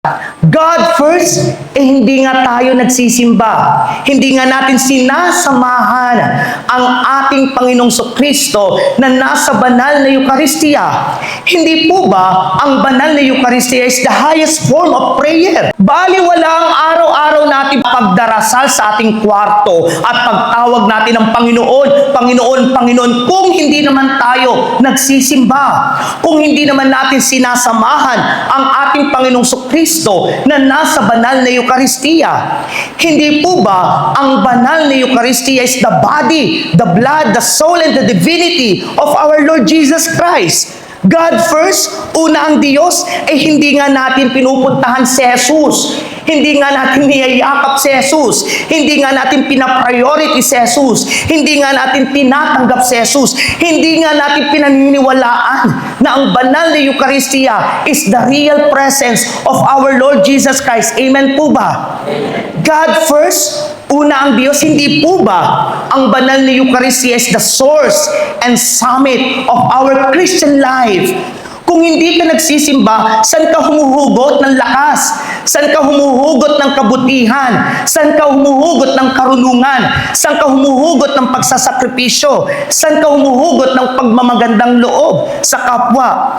God first, hindi nga tayo nagsisimba. Hindi nga natin sinasamahan ang ating Panginoong Kristo na nasa banal na Eucharistia. Hindi po ba ang banal na Eucharistia is the highest form of prayer? Baliwala ang araw-araw natin pagdarasal sa ating kwarto at pagtawag natin ng Panginoon, Panginoon, Panginoon, kung hindi naman tayo nagsisimba, kung hindi naman natin sinasamahan ang ating Panginoong Kristo na nasa banal na Eucharistia. Hindi po ba ang banal na Eucharistia is the body, the blood, the soul, and the divinity of our Lord Jesus Christ? God first, una ang Diyos, hindi nga natin pinupuntahan si Jesus. Hindi nga natin niyayakap si Jesus. Hindi nga natin pinapriority si Jesus. Hindi nga natin tinatanggap si Jesus. Hindi nga natin pinaniniwalaan na ang banal na Eucharistia is the real presence of our Lord Jesus Christ. Amen po ba? Amen. God first, una ang Diyos, hindi po ba ang banal na Eucharistia is the source and summit of our Christian life? Kung hindi ka nagsisimba, saan ka humuhugot ng lakas? Saan ka humuhugot ng kabutihan? Saan ka humuhugot ng karunungan? Saan ka humuhugot ng pagsasakripisyo? Saan ka humuhugot ng pagmamagandang loob sa kapwa?